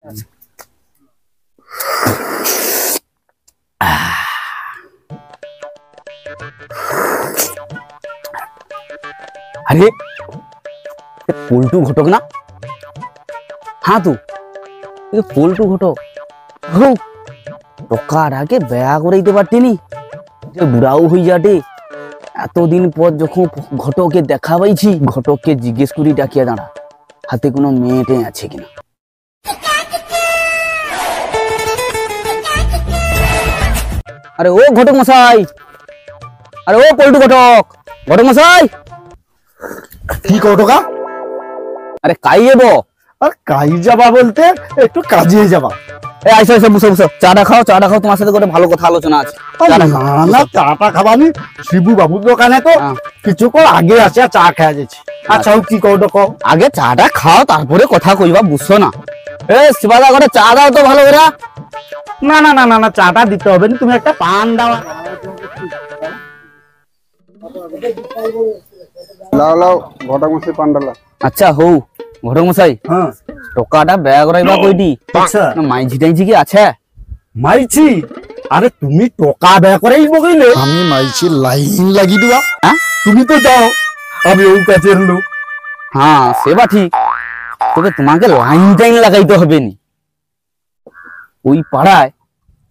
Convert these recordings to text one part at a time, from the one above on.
अरे পল্টু ঘটক না? হ্যাঁ তো পল্টু ঘটক টকার আগে ব্যয়া করে দিতে পারতেনি, বুড়াও হয়ে যাটে। এতদিন পর যখন ঘটককে দেখা পাইছি, ঘটককে জিজ্ঞেস করি ডাকিয়া দাঁড়া হাতে কোনো মেয়েটে আছে কিনা। আরে ও ঘটক মশাই, আরে ও পল্টু ঘটক, ঘটক মশাই। কি ঘটকা? আরে কাই যাবো? আর কাই যাবা বলতে একটু কাজে যাবা। আইসো আইসো, বুঝো বুঝো, চাটা খাও, চাটা খাও, তোমার সাথে করে ভালো কথা আলোচনা আছে। না চাটা খাবানি, শিবু বাবুর দোকানে তো কিছুক্ষণ আগে আসে চা খেয়ে যাচ্ছি। আচ্ছা কি কৌটো কও? আগে চাটা খাও তারপরে কথা কইবা, বুঝছো না? এ শিবাদা করে চা দাও তো ভালো করে। না না না না না, চাটা দিতে হবে না, তুমি একটা পান দাও। লাও লাও ঘটক মশাই পান্ডালা। আচ্ছা হৌ ঘটক মশাই, হ্যাঁ টাকাটা ব্যয় করাইবা কইটি? আচ্ছা মাইঝি টাইঝি কি আছে? মাইছি? আরে তুমি টাকা ব্যয় করেই বগিলে আমি মাইছি লাইন লাগি দিবা। হ্যাঁ তুমি তো যাও, আমি ওই কাছের লোক। হ্যাঁ সেবা ঠিক, তবে তোমাকে লাইন টাইন লাগাইতে হবে নি। ওই পাড়ায়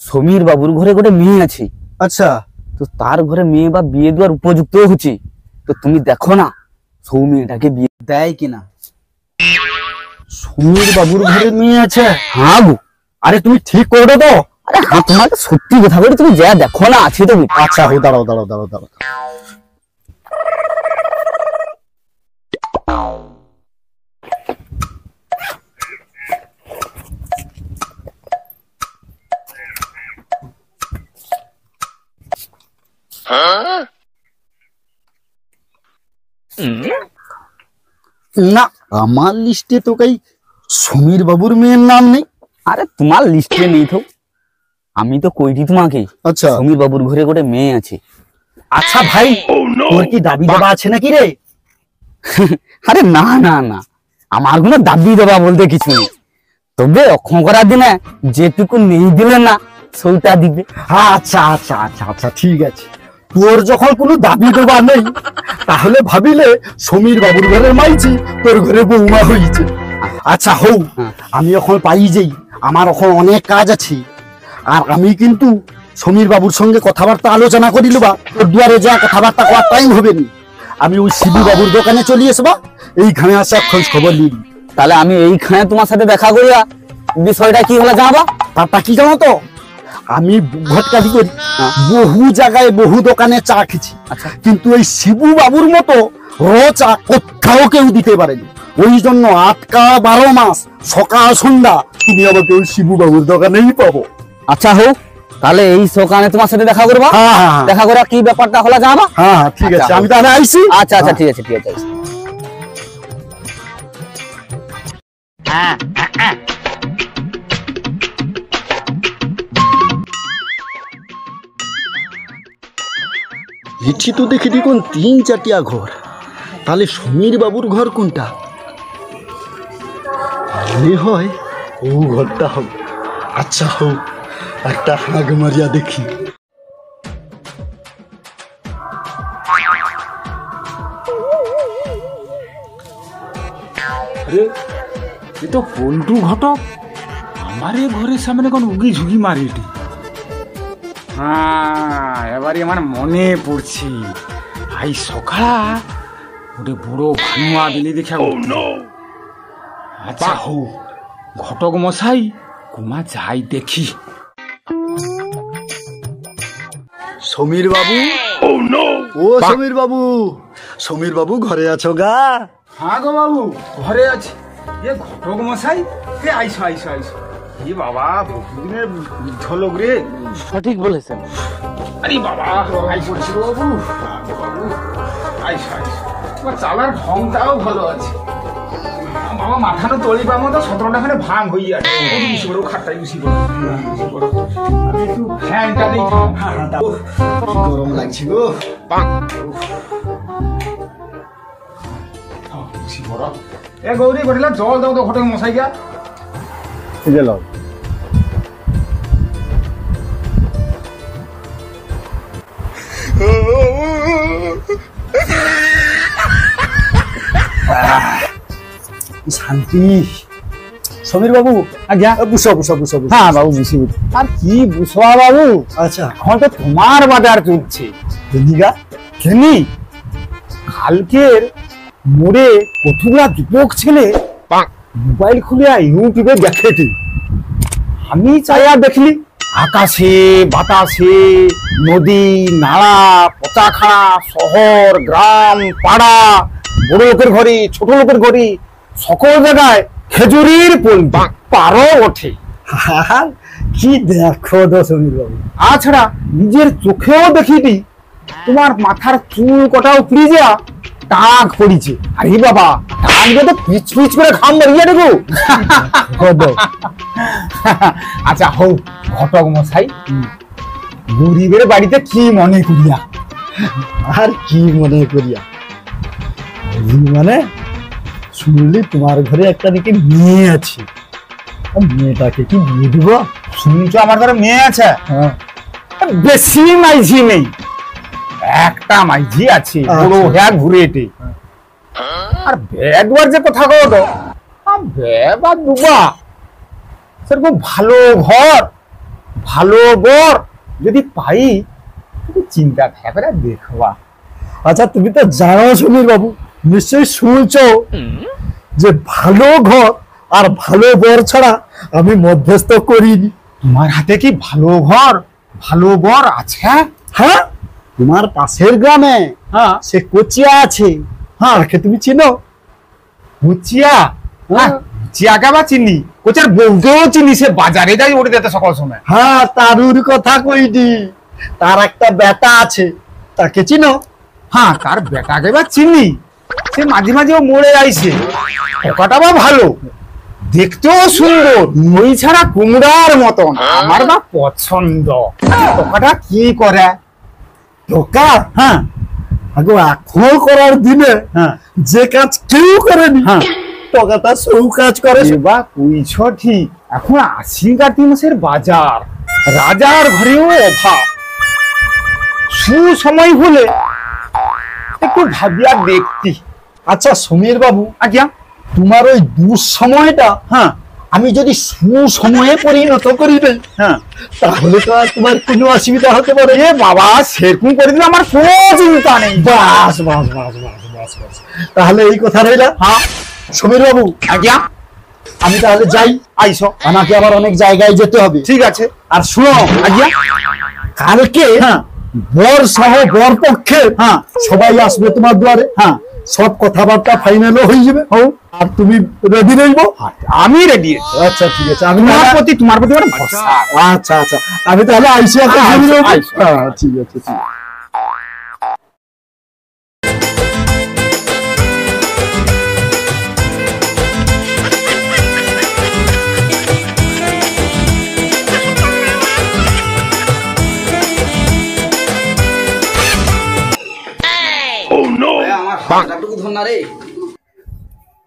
সমীর বাবুর ঘরে গোটে মেয়ে আছে। আচ্ছা তো তার ঘরে মেয়ে বা বিয়ে দেওয়ার উপযুক্ত হচ্ছে, তো তুমি দেখো না সৌমেটাকে বিয়ে দেয় কিনা। সমীর বাবুর ঘরে মেয়ে আছে? হ্যাঁ গো। আরে তুমি ঠিক করো তো? আরে হ্যাঁ তোমাকে সত্যি কথা বলি, তুমি যা দেখো না আছে তো। আচ্ছা হো, দাঁড়াও দাঁড়াও দাঁড়াও দাঁড়াও। না আমার লিস্টে তো কই সমীর বাবুর মেয়ের নাম নেই। আরে তোমার লিস্টে নেই তো, আমি তো কইটি তোমাকে। আচ্ছা সমীর বাবুর ঘরে গোটে মেয়ে আছে। আচ্ছা ভাই, তোর কি দাবি দেওয়া আছে নাকি রে? আরে না না না, আমার কোনো দাবি দেওয়া বলতে কিছু নেই, তবে অক্ষম করার দিনে যেটুকু নেই দিলে না সেইটা দিবে। আচ্ছা আচ্ছা আচ্ছা আচ্ছা ঠিক আছে, তোর যখন কোনো দাবি দেওয়া নেই তাহলে ভাবিলে সমীর বাবুর ঘরের মাইছি তোর ঘরে বৌমা হয়েছে। আচ্ছা হৌ, আমি এখন পাই যাই, আমার এখন অনেক কাজ আছে, আর আমি কিন্তু সমীর বাবুর সঙ্গে কথাবার্তা আলোচনা করি লুবা, তোর দুয়ারে যা কথাবার্তা করার টাইম হবে নি। আমি ওই শিবু বাবুর দোকানে চলে আসবা, এইখানে আসা খোঁজ খবর নিবি। তাহলে আমি এইখানে তোমার সাথে দেখা করিয়া বিষয়টা কি হলে জানাবা। তারটা কি জানো তো, আমি ভটকালি করি, বহু জায়গায় বহু দোকানে চা খেয়েছি, কিন্তু ওই শিবু বাবুর মতো চা কোথাও কেউ দিতে পারেনি। ওই জন্য ৮-১২ মাস সকাল সন্ধ্যা তুমি আমাকে ওই শিবু বাবুর দোকানেই পাবো। আচ্ছা হোক, তাহলে এই সকালে তোমার সাথে দেখা করবা। দেখা করে কি ব্যাপারটা হলো জানাবা। হ্যাঁ ঠিক আছে, আমি তাহলে আইছি। আচ্ছা আচ্ছা ঠিক আছে ঠিক আছে। এটি তো দেখি দেখুন ৩-৪টিয়া ঘর, তাহলে সমীর বাবুর ঘর কোনটা? মনে হয় ও ঘরটা হবে। আচ্ছা হোক, একটা হাঁক মারিয়া দেখি। আরে এ তো পল্টু ঘটক, আমারে ঘরের সামনে কোন উগি ঝুঁকি মারি এটি। হ্যাঁ এবারে আমার মনে পড়ছে, আই সকালা ওরে বুড়ো ভানুয়া দিলি দেখা। আচ্ছা হো ঘটক মশাই কুমা যাই দেখি। সমীর বাবু, ও সমীর বাবু, সমীর বাবু ঘরে আছো গা? হ্যাঁ গো বাবু ঘরে আছে। এ ঘটক মশাই, এ আইসো আইসো আইসো। এ বাবা বহুদিনের বৃদ্ধ লোক রে। সঠিক বলেছেন। আরে বাবা ভাই পড়ছিল বাবু, বাবু আইসো আইসো। তোমার চালার ঢংটাও ভালো আছে বাবা, মাথানো তলি পার মতো 17টা খানে ভাঙ হয়ে আছে। বেশি বড় খাটটাই বেশি বড়। আমি একটু ফ্যানটা দিই। গরম লাগছে গো। এ গৌরী বলিলা জল দাও তো ঘটক মশাই গা। গেলাম। শান্তি। সমীর বাবু, আজ্ঞা। বুঝো বুঝো বুঝো বুঝো। হ্যাঁ বাবু বুঝি বুঝি। আর কি বুঝবা বাবু, আচ্ছা এখন তো তোমার বাজার চলছে। দিদিগা জানি কালকের মোড়ে কতগুলা যুবক ছেলে মোবাইল খুলে ইউটিউবে দেখেছি। আমি চাইয়া দেখলি আকাশে বাতাসে নদী নালা পচাখানা শহর গ্রাম পাড়া বড় লোকের ঘরে ছোট লোকের ঘরে সকল জায়গায় খেজুরির পারও ওঠে। আর কি দেখো তো সমীর বাবু। তাছাড়া নিজের চোখেও দেখিনি তোমার মাথার চুল কটাও উপড়ে যা টাক পড়িছে। আরে বাবা, টাক দিয়ে তো পিচ পিচ করে ঘাম বেরিয়ে দেবো। আচ্ছা হোক ঘটক মশাই, গরিবের বাড়িতে কি মনে করিয়া? আর কি মনে করিয়া মানে শুনলি তোমার ঘরে একটা নাকি মেয়ে আছে, মেয়েটাকে কি বিয়ে দিব? শুনছো আমার ঘরে মেয়ে আছে? হ্যাঁ বেশি মাইঝি নেই, একটা মাইঝি আছে বড় হ্যাঁ ঘুরে এটে। আর বেদবার যে কথা কো তো বেবা দুবা সেরকম ভালো ঘর ভালো বর যদি পাই চিন্তা করে দেখবা। আচ্ছা তুমি তো জানো সমীর বাবু, নিশ্চয়ই শুনছো যে ভালো ঘর আর ভালো বর ছাড়া আমি মধ্যস্থ করিনি। তোমার হাতে কি ভালো ঘর ভালো বর আছে? হ্যাঁ তোমার পাশের গ্রামে হ্যাঁ সে কোচিয়া আছে। হ্যাঁ তাকে তুমি চিনো? কুচিয়া? হ্যাঁ কুচিয়াকে বা চিনি, কোচার বউকেও চিনি, সে বাজারে যাই ওরে যেতে সকল সময়। হ্যাঁ তারুর কথা কইনি, তার একটা বেটা আছে, তাকে চিনো? হ্যাঁ তার বেটাকে বা চিনি, সে মাঝে মাঝে ও মরে আইছে। পোকাটা বা ভালো, দেখতেও সুন্দর, ওই ছাড়া কুমড়ার মতন, আমার বা পছন্দ। পোকাটা কি করে? ধোকা? হ্যাঁ আগো এখন করার দিনে হ্যাঁ যে কাজ কেউ করেনি হ্যাঁ টকাটা সৌ কাজ করে। বা কুইছ ঠিক, এখন আশ্বিন কার্তিক মাসের বাজার, রাজার ঘরেও অভাব। সুসময় হলে একটু ভাবিয়া দেখতি। আচ্ছা সমীর বাবু, আজ্ঞা। তোমার ওই দুঃসময়টা হ্যাঁ আমি যদি সুসময়ে পরিণত করি দেই, হ্যাঁ তাহলে তো আর তোমার কোনো অসুবিধা হতে পারে। এ বাবা, সেরকম করে দিলে আমার কোনো চিন্তা নেই। বাস বাস বাস বাস বাস বাস, তাহলে এই কথা রইলা। হ্যাঁ সমীর বাবু, আজ্ঞা। আমি তাহলে যাই, আইসো। আমাকে আবার অনেক জায়গায় যেতে হবে। ঠিক আছে। আর শুনো আজ্ঞা। কালকে হ্যাঁ বর সহ বর পক্ষে হ্যাঁ সবাই আসবে তোমার দুয়ারে। হ্যাঁ সব কথাবার্তা ফাইনালও হয়ে যাবে। আর তুমি রেডি রইবো? আমি রেডি। আচ্ছা ঠিক আছে, আমি তোমার প্রতি আমার ভরসা। আচ্ছা আচ্ছা আমি তাহলে আইসি এখন। হ্যাঁ, জমি রইবো? আইসো। হ্যাঁ ঠিক আছে ঠিক আছে।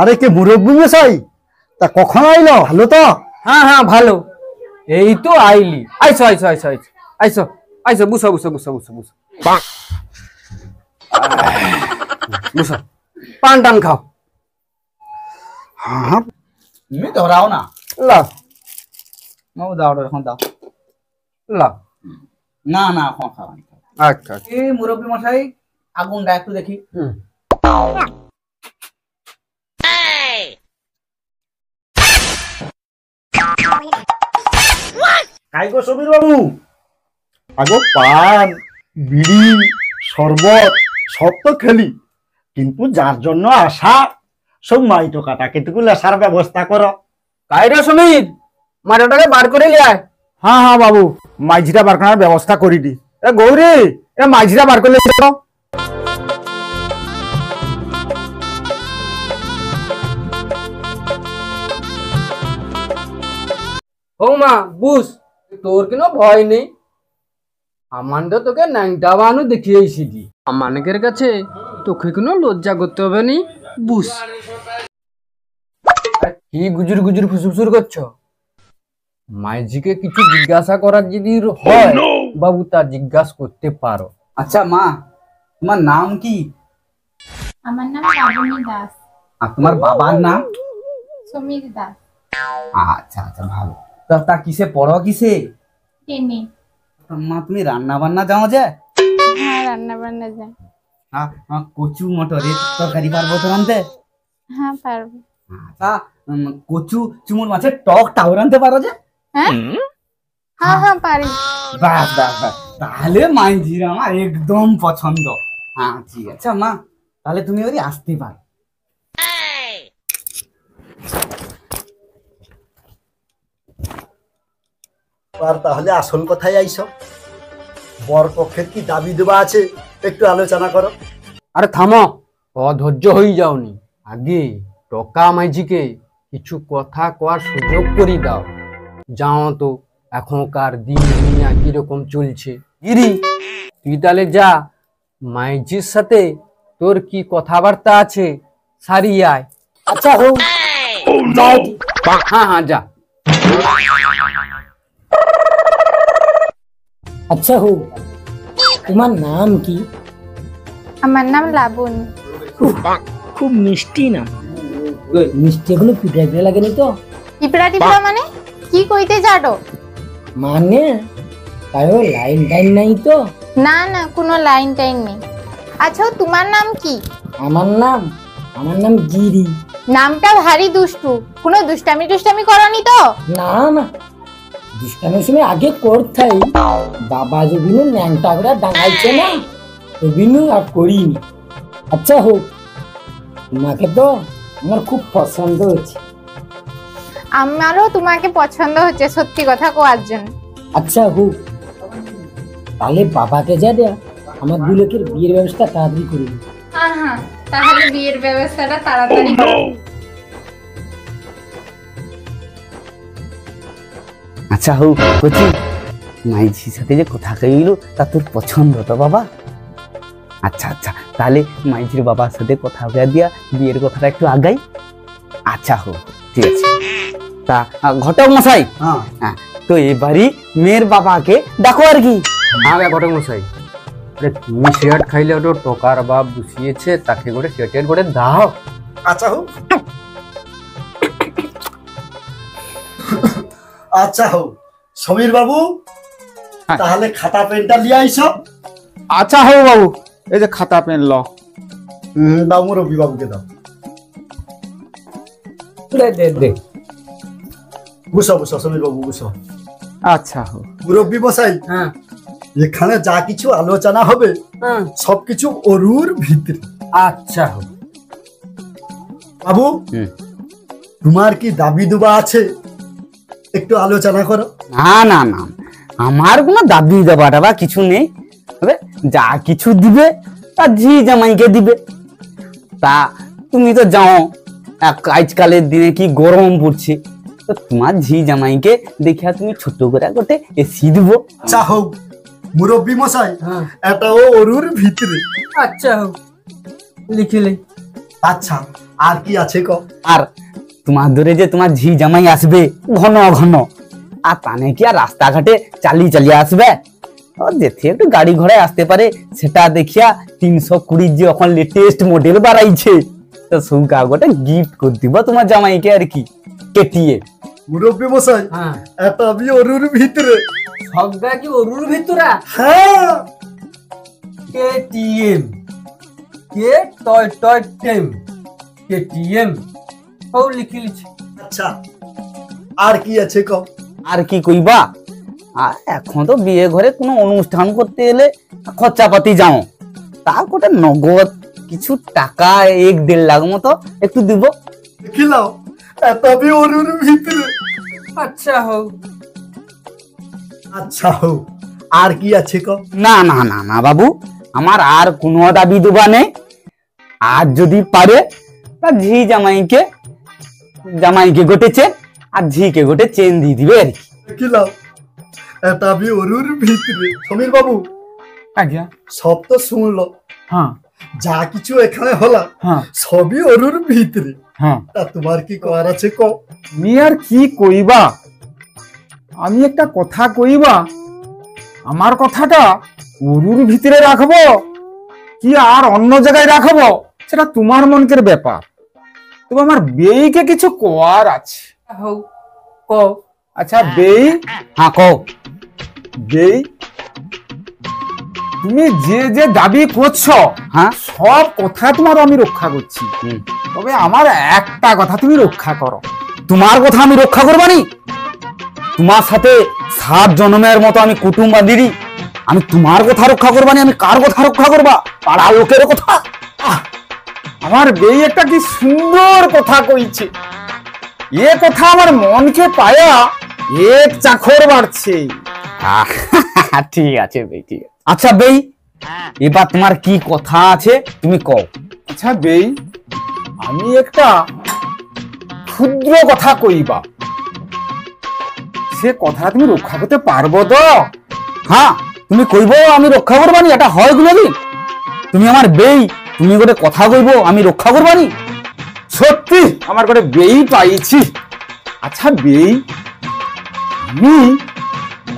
আরে কে মুরব্বী মশাই, তা কখন আইলো? ভালো তো? হ্যাঁ হ্যাঁ ভালো, এই তো আইলি। আইসো আইসো আইসো আইসো আইসো আইসো, বুঝো বুঝো বুঝো বুঝো বুঝো বুঝো, পান টান খাও। হ্যাঁ তুমি ধরাও না। লাও নাও, দাও এখন দাও। লাও। না না এখন খাওয়া নেই। আচ্ছা আচ্ছা। এই মুরব্বী মশাই, আগুনটা একটু দেখি। হুম। কাই গো সমীর বাবু, আগো পান বিড়ি শরবত সব তো খেলি, কিন্তু যার জন্য আসা সব মাইটো কাটা কেটুকু লেসার ব্যবস্থা করো। কাইরে সমীর, মাটাটাকে বার করে লিয়ে আয়। হ্যাঁ হ্যাঁ বাবু, মাঝিটা বার করার ব্যবস্থা করি দি। এ গৌরী, এ মাঝিটা বার করলে তো। ও মা বুঝ, তোর কোনো ভয় নেই, আমার তো তোকে ন্যাংটা বানু দেখিয়েছি দি। আমানের কাছে তোকে কোনো লজ্জা করতে হবে নি, বুঝ। কি গুজুর গুজুর ফুসুর করছো? মাইজিকে কিছু জিজ্ঞাসা করার যদি হয় বাবু তা জিজ্ঞাসা করতে পারো। আচ্ছা মা, তোমার নাম কি? আমার নাম শ্রাবণী দাস। আর তোমার বাবার নাম? সমীর দাস। আচ্ছা আচ্ছা, ভালো। তা কিসে পড়ো, কিসে? টেনে। মা তুমি রান্না বান্না জানো যে? হ্যাঁ, রান্না বান্না যায়। কচু মটরের তরকারি পারবো তো রাঁধতে? হ্যাঁ, পারবো। আচ্ছা, কচু চুমুর মাছের টকটাও রাঁধতে পারো যে? হ্যাঁ হ্যাঁ হ্যাঁ, পারি। বাস বাস বাস, তাহলে মাইজির আমার একদম পছন্দ। হ্যাঁ ঠিক আছে। আচ্ছা মা, তাহলে তুমি ওরই আসতে পারো। আর তাহলে আসল কথায় আইস, বর পক্ষের কি দাবি দেওয়া আছে একটু আলোচনা করো। আরে থামো, অধৈর্য হয়ে যাওনি। আগে টকা মাইজিকে কিছু কথা কওয়ার সুযোগ করে দাও। যাও তো, এখনকার দিন দুনিয়া কিরকম চলছে। গিরি, তুই তাহলে যা, মাইজির সাথে তোর কি কথাবার্তা আছে সারিয়ে আয়। আচ্ছা হোক, হ্যাঁ হ্যাঁ, যা। আচ্ছা হোক, তোমার নাম কি? আমার নাম লাবণী। খুব মিষ্টি নাম। মিষ্টি এগুলো পিঁপড়া পিঁপড়া লাগেনি তো? টিপড়া টিপড়া মানে কি কইতে যাটো? মানে তাই লাইন টাইন নাই তো? না না, কোনো লাইন টাইন নেই। আচ্ছা, তোমার নাম কি? আমার নাম গিরি। নামটা ভারী দুষ্টু। কোনো দুষ্টামি টুষ্টামি করনি তো? না না, দুষ্টামের সময় আগে করতাই, বাবা জবিনু ন্যাংটা করে ডাঙাইছে না, জবিনু আর করিনি। আচ্ছা হোক, তোমাকে তো আমার খুব পছন্দ হচ্ছে। আমারও তোমাকে পছন্দ হচ্ছে, সত্যি কথা কোয়ার জন্য। আচ্ছা হোক, তাহলে বাবাকে যা দেয়া আমার দু লোকের বিয়ের ব্যবস্থা তাড়াতাড়ি করে দিই। হ্যাঁ হ্যাঁ, তাহলে বিয়ের ব্যবস্থাটা তাড়াতাড়ি করো। আচ্ছা হোক কচি, মাইজির সাথে যে কথা কইল তা তোর পছন্দ তো বাবা? আচ্ছা আচ্ছা, তাহলে মাইজির বাবার সাথে কথা বলে দিয়া বিয়ের কথাটা একটু আগাই। আচ্ছা হোক, ঠিক আছে। তা ঘটক মশাই, হ্যাঁ তো এবারই মেয়ের বাবাকে ডাকো আর কি। হ্যাঁ ঘটক মশাই, আরে তুমি শেয়ার খাইলে ওটা টকার বাপ বসিয়েছে, তাকে করে শেয়ার করে দাও। আচ্ছা হোক, আচ্ছা হোক সমীর বাবু, তাহলে খাতা পেনটা নিয়ে আইস। আচ্ছা হো বাবু, এই যে খাতা পেন ল। দাও মুরব্বী বাবুকে দাও। দে দে দে। বুঝো বুঝো সমীর বাবু, বুঝো। আচ্ছা হো মুরব্বী মশাই, হ্যাঁ এখানে যা কিছু আলোচনা হবে হ্যাঁ, সবকিছু অরুর ভিতরে। আচ্ছা হোক। বাবু, তোমার কি দাবি দুবা আছে একটু আলোচনা করো। না না না, আমার কোনো দাবি দেওয়াটা বা কিছু নেই। তবে যা কিছু দিবে তা ঝি জামাইকে দিবে। তা তুমি তো যাও, আজকালের দিনে কি গরম পড়ছে, তো তোমার ঝি জামাইকে দেখিয়া তুমি ছোট করে গোটে এসি দিব। আচ্ছা হোক মুরব্বী মশাই, হ্যাঁ এটাও অরুর ভিতরে। আচ্ছা হোক, লিখিলে। আচ্ছা, আর কি আছে ক? আর তোমার ধরে যে তোমার ঝি জামাই আসবে ঘন ঘন, আর তানে কি আর রাস্তাঘাটে চালিয়ে চালিয়ে আসবে? ও যেতে একটু গাড়ি ঘোড়ায় আসতে পারে, সেটা দেখিয়া 320 যে এখন লেটেস্ট মডেল বাড়াইছে, তো সৌকা গোটা গিফট করে দিব তোমার জামাইকে আর কি, কেটিয়ে। মুরব্বী মশাই, হ্যাঁ, এটা আমি অরুর ভিতরে। সবটা কি ওরুর ভিতরা? হ্যাঁ, কেটিএম, কে টয় টয় টেম, কেটিএম। ও লিখিলিছি। আচ্ছা, আর কি আছে ক? আর কি কইবা, আর এখন তো বিয়ে ঘরে কোনো অনুষ্ঠান করতে এলে খরচাপাতি যাও, তা গোটা নগদ কিছু টাকা 1-1.5 লাখ মতো একটু দিব। দেখিলাম, এটা আমি অরুর ভিতরে। আচ্ছা হোক। আচ্ছা হোক, আর কি আছে ক? না না না না বাবু, আমার আর কোনো দাবি দুবা নেই। আর যদি পারে তা ঝি জামাইকে গোটে চেন আর ঝিকে গোটে চেন দিয়ে দিবে আর কি। দেখিলাম, এটা আমি অরুর ভিতরে। সমীর বাবু, আজ্ঞা। সব তো শুনলো, হ্যাঁ যা কিছু এখানে হলা হ্যাঁ সবই অরুর ভিতরে। হ্যাঁ, তা তোমার কি করার আছে ক? মি আর কি কইবা, আমি একটা কথা কইবা, আমার কথাটা ওরুর ভিতরে রাখবো কি আর অন্য জায়গায় রাখবো সেটা তোমার মনকের ব্যাপার। তবে আমার বেইকে কিছু কোয়ার আছে। হোক কও। আচ্ছা বেই, হ্যাঁ কও। বেই, তুমি যে যে দাবি করছো হ্যাঁ সব কথা তোমার আমি রক্ষা করছি, তবে আমার একটা কথা তুমি রক্ষা করো। তোমার কথা আমি রক্ষা করবানি? তোমার সাথে 7 জন্মের মতো আমি কুটুম বাঁধিরি, আমি তোমার কথা রক্ষা করবানি? আমি কার কথা রক্ষা করবা? পাড়া লোকের কথা? আমার বেই একটা কি সুন্দর কথা কইছে, এ কথা আমার মনকে পায়া এক চাখর বাড়ছে। ঠিক আছে বেই, ঠিক আছে। আচ্ছা বেই, এবার তোমার কি কথা আছে তুমি কও। আচ্ছা বেই, আমি একটা ক্ষুদ্র কথা কইবা, সে কথা তুমি রক্ষা করতে পারবো তো? হ্যাঁ তুমি কইব, আমি রক্ষা করবানি? এটা হয় কোনোদিন? তুমি আমার বেই, তুমি গোটে কথা কইব আমি রক্ষা করবানি? সত্যি আমার করে বেই পাইছি। আচ্ছা বেই, আমি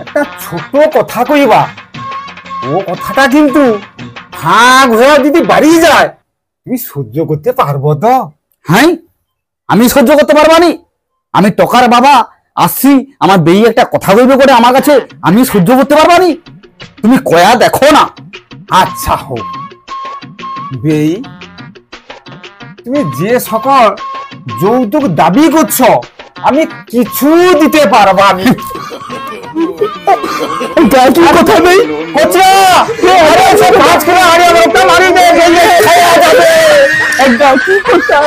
একটা ছোট কথা কইবা, ও কথাটা কিন্তু ভাগ হয়ে যদি বাড়ি যায় তুমি সহ্য করতে পারবো তো? হ্যাঁ আমি সহ্য করতে পারবানি? আমি টকার বাবা আসছি, আমার বেই একটা কথা কইবে করে আমার কাছে, আমি সহ্য করতে পারবানি? তুমি কয়া দেখো না। আচ্ছা হোক বেই, তুমি যে সকল যৌতুক দাবি করছো আমি কিছু দিতে পারবো। আমি কথা নেই কোচরা, আরে সে কাজ করে আরে আমার একটা মারি দে, গেলে খাওয়া যাবে। একদম কি কথা